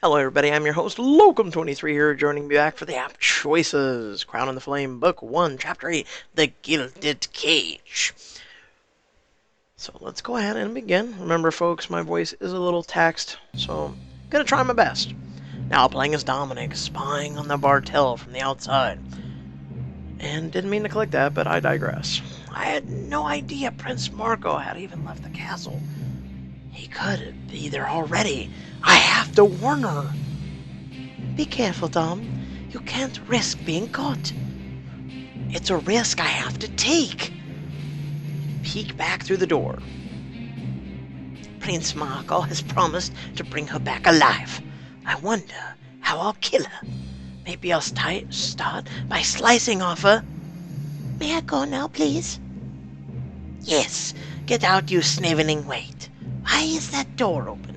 Hello everybody, I'm your host, Locum23 here, joining me back for the app Choices, Crown in the Flame, Book 1, Chapter 8, The Gilded Cage. So let's go ahead and begin. Remember folks, my voice is a little taxed, so I'm gonna try my best. Now playing as Dominic, spying on the Bartell from the outside. And didn't mean to click that, but I digress. I had no idea Prince Marco had even left the castle. He could be there already. I have to warn her. Be careful, Dom. You can't risk being caught. It's a risk I have to take. Peek back through the door. Prince Marco has promised to bring her back alive. I wonder how I'll kill her. Maybe I'll start by slicing off her. May I go now, please? Yes. Get out, you sniveling wait. Why is that door open?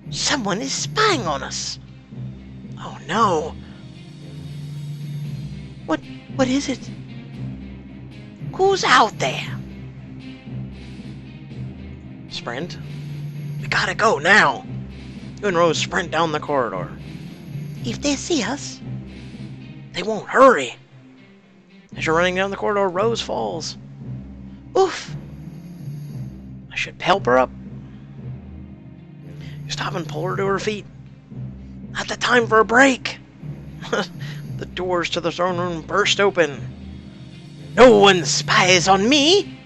Someone is spying on us. Oh no. What is it? Who's out there? Sprint. We gotta go now. You and Rose sprint down the corridor. If they see us, they won't hurry. As you're running down the corridor, Rose falls. Oof. I should help her up. You stop and pull her to her feet. Not the time for a break. The doors to the throne room burst open. No one spies on me.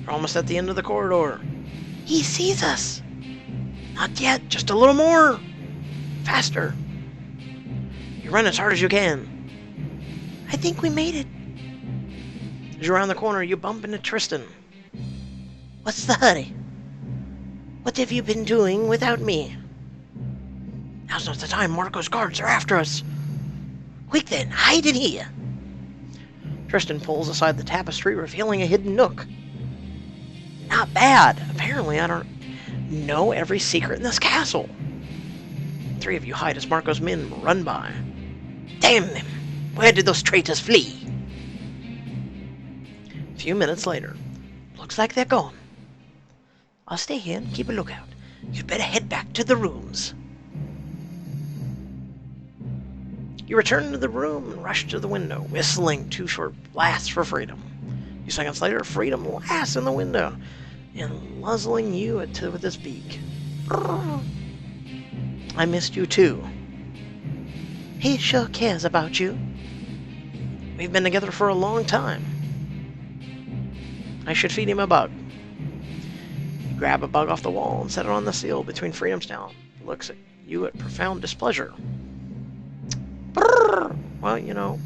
We're almost at the end of the corridor. He sees us. Not yet, just a little more. Faster. You run as hard as you can. I think we made it. As you're around the corner, you bump into Tristan. What's the hurry? What have you been doing without me? Now's not the time. Marco's guards are after us. Quick then, hide in here. Tristan pulls aside the tapestry, revealing a hidden nook. Not bad. Apparently, I don't know every secret in this castle. Three of you hide as Marco's men run by. Damn them! Where did those traitors flee? A few minutes later. Looks like they're gone. I'll stay here and keep a lookout. You'd better head back to the rooms. You return to the room and rush to the window, whistling two short blasts for freedom. A few seconds later, freedom laughs in the window and muzzling you with his beak. I missed you too. He sure cares about you. We've been together for a long time. I should feed him a bug. You grab a bug off the wall and set it on the seal between Freedom's talon. He looks at you at profound displeasure. Brrr. Well, you know.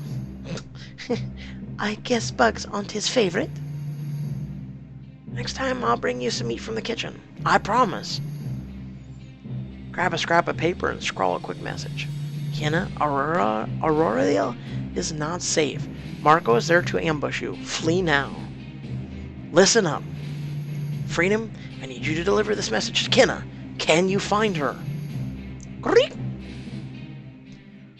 I guess bugs aren't his favorite. Next time I'll bring you some meat from the kitchen. I promise. Grab a scrap of paper and scrawl a quick message. Kenna, Aurora is not safe. Marco is there to ambush you. Flee now. Listen up. Freedom, I need you to deliver this message to Kenna. Can you find her?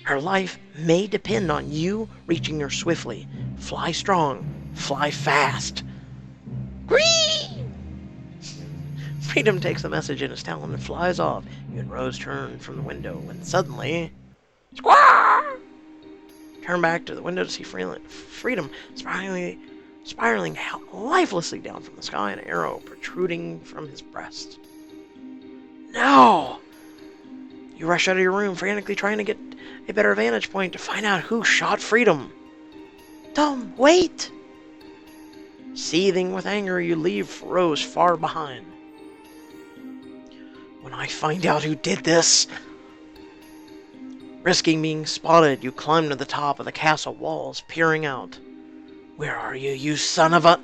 Her life may depend on you reaching her swiftly. Fly strong. Fly fast. Freedom takes the message in his talon and flies off. You and Rose turn from the window when suddenly... Squawk! Turn back to the window to see Freedom spiraling lifelessly down from the sky, an arrow protruding from his breast. No! You rush out of your room, frantically trying to get a better vantage point to find out who shot Freedom. Tom, wait! Seething with anger, you leave Rose far behind. When I find out who did this... Risking being spotted, you climb to the top of the castle walls, peering out. Where are you, you son of a...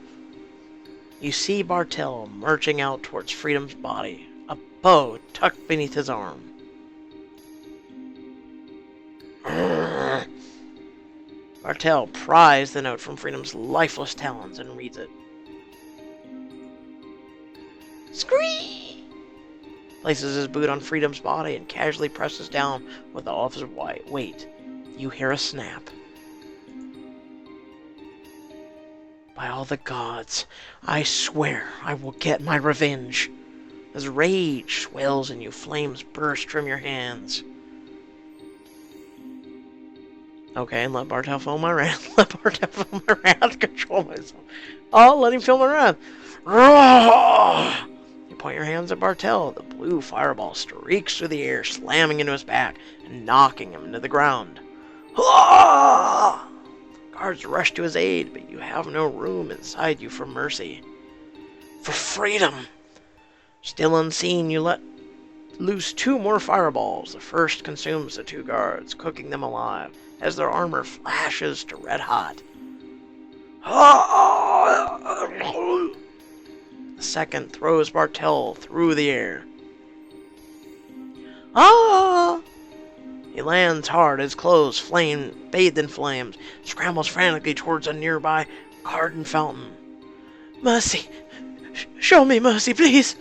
You see Bartell marching out towards Freedom's body, a bow tucked beneath his arm. Bartell pries the note from Freedom's lifeless talons and reads it. Scream! Places his boot on Freedom's body and casually presses down with all of his weight. You hear a snap. By all the gods, I swear I will get my revenge. As rage swells in you, flames burst from your hands. Okay, let Bartel feel my wrath. Let Bartel feel my wrath. Control myself. Oh, let him feel my wrath. Roar! You point your hands at Bartel. The blue fireball streaks through the air, slamming into his back and knocking him into the ground. Ah! Guards rush to his aid, but you have no room inside you for mercy. For freedom! Still unseen, you let loose 2 more fireballs. The first consumes the 2 guards, cooking them alive as their armor flashes to red hot. The second throws Bartel through the air. Ah! He lands hard, his clothes bathed in flames, scrambles frantically towards a nearby garden fountain. Mercy! Show me mercy, please!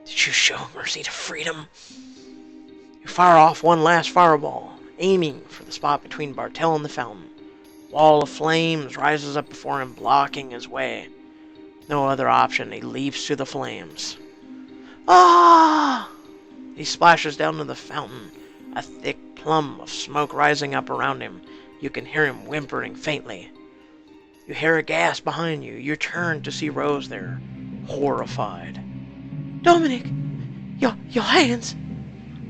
Did you show mercy to freedom? You fire off one last fireball, aiming for the spot between Bartel and the fountain. A wall of flames rises up before him, blocking his way. No other option, he leaps through the flames. Ah! He splashes down to the fountain, a thick plume of smoke rising up around him. You can hear him whimpering faintly. You hear a gasp behind you. You turn to see Rose there, horrified. Dominic! Your hands!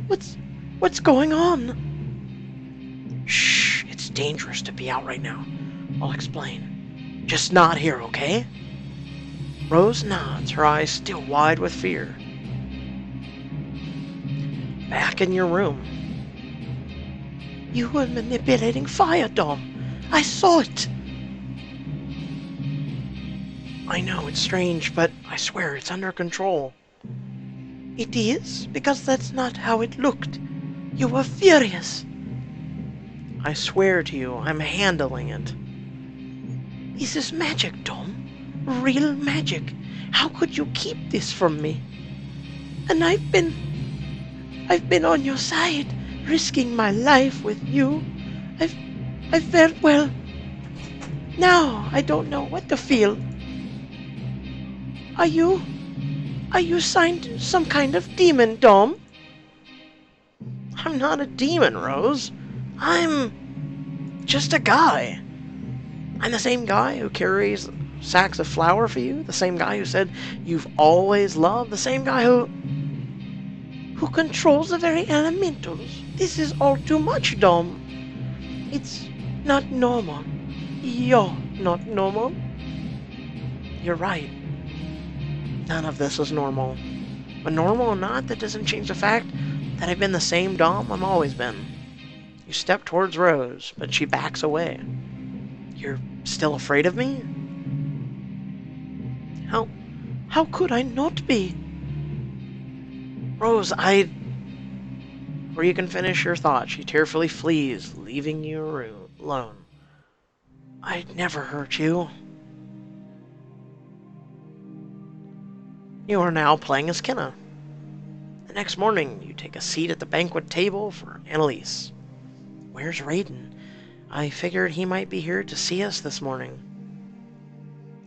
What's going on? Shh, it's dangerous to be out right now. I'll explain. Just not here, okay? Rose nods, her eyes still wide with fear. Back in your room. You were manipulating fire, Dom. I saw it. I know, it's strange, but I swear it's under control. It is, because that's not how it looked. You were furious. I swear to you, I'm handling it. This is magic, Dom. Real magic. How could you keep this from me? And I've been on your side, risking my life with you. I've felt well. Now I don't know what to feel. Are you signed to some kind of demon, Dom? I'm not a demon, Rose. I'm just a guy. I'm the same guy who carries sacks of flour for you, the same guy who said you've always loved, the same guy who controls the very elementals. This is all too much, Dom. It's not normal. You're not normal. You're right. None of this is normal. But normal or not, that doesn't change the fact that I've been the same Dom I've always been. You step towards Rose, but she backs away. You're still afraid of me? How could I not be? Rose, Before you can finish your thought, she tearfully flees, leaving you alone. I'd never hurt you. You are now playing as Kenna. The next morning, you take a seat at the banquet table for Annalise. Where's Raiden? I figured he might be here to see us this morning.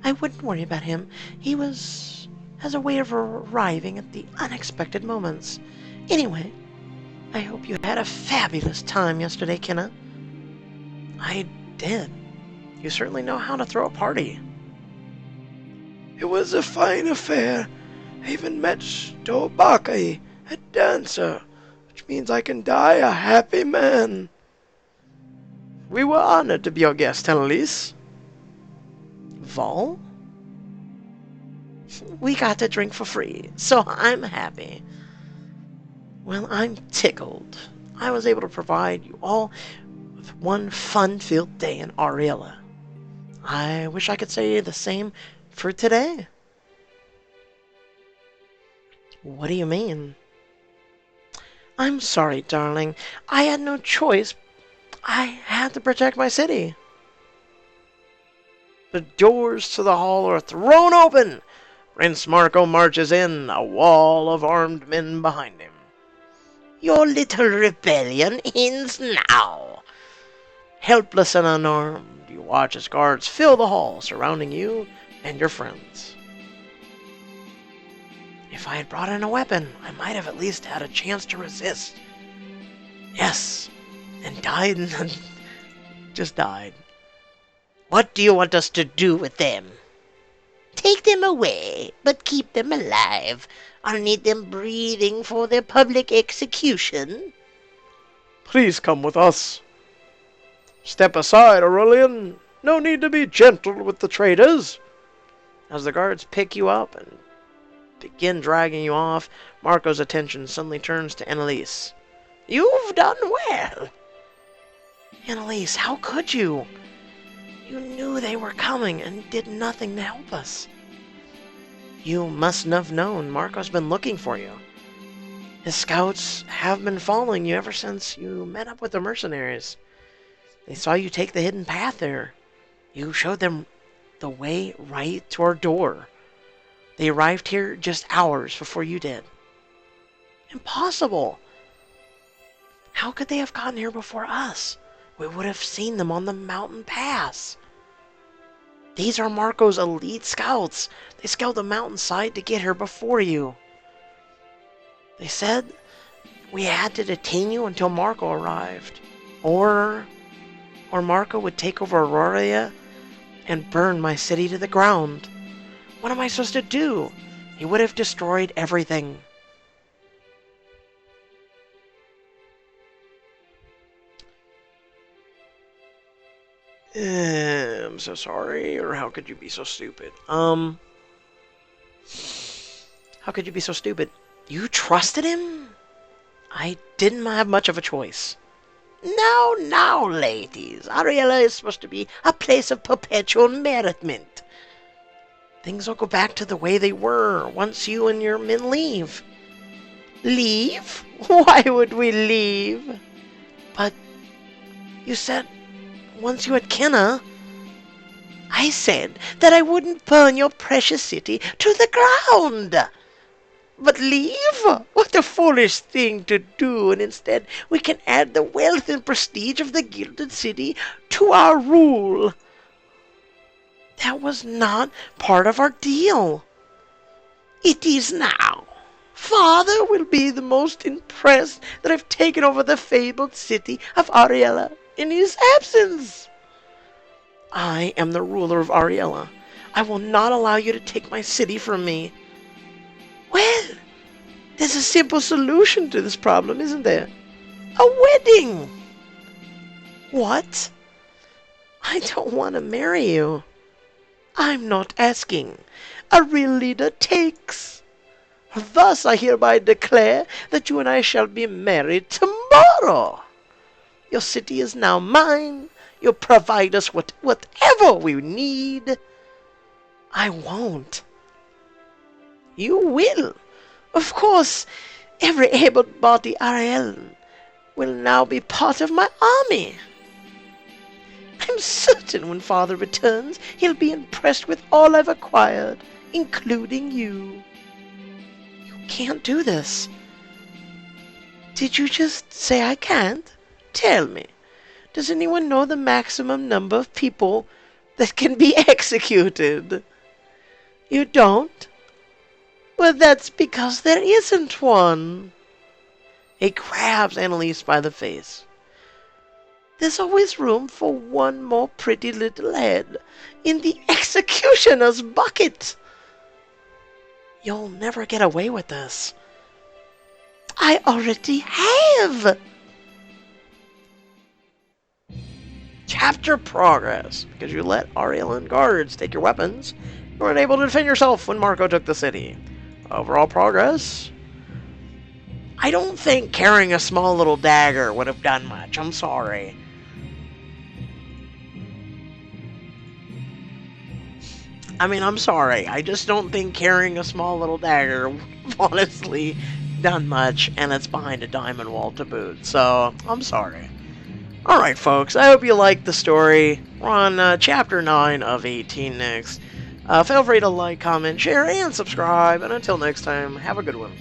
I wouldn't worry about him. He has a way of arriving at the unexpected moments. Anyway, I hope you had a fabulous time yesterday, Kenna. I did. You certainly know how to throw a party. It was a fine affair. I even met Stobaki, a dancer, which means I can die a happy man. We were honored to be your guest, Annalise. Vol? We got to drink for free, so I'm happy. Well, I'm tickled. I was able to provide you all with one fun-filled day in Ariella. I wish I could say the same for today. What do you mean? I'm sorry, darling. I had no choice. I had to protect my city. The doors to the hall are thrown open. Prince Marco marches in, a wall of armed men behind him. Your little rebellion ends now. Helpless and unarmed, you watch as guards fill the hall, surrounding you and your friends. If I had brought in a weapon, I might have at least had a chance to resist. Yes, and died and just died. What do you want us to do with them? Take them away, but keep them alive. I'll need them breathing for their public execution. Please come with us. Step aside, Aurelian. No need to be gentle with the traitors. As the guards pick you up and begin dragging you off, Marco's attention suddenly turns to Annalise. You've done well. Annalise, how could you? You knew they were coming and did nothing to help us. You mustn't have known. Marco's been looking for you. His scouts have been following you ever since you met up with the mercenaries. They saw you take the hidden path there. You showed them the way right to our door. They arrived here just hours before you did. Impossible! How could they have gotten here before us? We would have seen them on the mountain pass. These are Marco's elite scouts. They scaled the mountainside to get here before you. They said we had to detain you until Marco arrived. Or Marco would take over Aurelia and burn my city to the ground. What am I supposed to do? He would have destroyed everything. I'm so sorry, or how could you be so stupid? How could you be so stupid? You trusted him? I didn't have much of a choice. Now, ladies. Ariella is supposed to be a place of perpetual merriment. Things will go back to the way they were once you and your men leave. Leave? Why would we leave? But you said once you had Kenna, I said that I wouldn't burn your precious city to the ground. But leave? What a foolish thing to do, and instead we can add the wealth and prestige of the Gilded City to our rule. That was not part of our deal. It is now. Father will be the most impressed that I've taken over the fabled city of Ariella in his absence. I am the ruler of Ariella. I will not allow you to take my city from me. Well, there's a simple solution to this problem, isn't there? A wedding! What? I don't want to marry you. I'm not asking. A real leader takes. Thus I hereby declare that you and I shall be married tomorrow. Your city is now mine. You'll provide us with whatever we need. I won't. You will. Of course, every able-bodied Ariel will now be part of my army. I'm certain when Father returns, he'll be impressed with all I've acquired, including you. You can't do this. Did you just say I can't? Tell me, does anyone know the maximum number of people that can be executed? You don't? Well, that's because there isn't one. He grabs Annalise by the face. There's always room for one more pretty little head in the executioner's bucket. You'll never get away with this. I already have. Chapter progress. Because you let Ariellan guards take your weapons, you were unable to defend yourself when Marco took the city. Overall progress. I don't think carrying a small little dagger would have done much. I'm sorry. I'm sorry. I just don't think carrying a small little dagger honestly done much, and it's behind a diamond wall to boot. So, I'm sorry. Alright, folks. I hope you liked the story. We're on Chapter 9 of 18 next. Feel free to like, comment, share, and subscribe. And until next time, have a good one.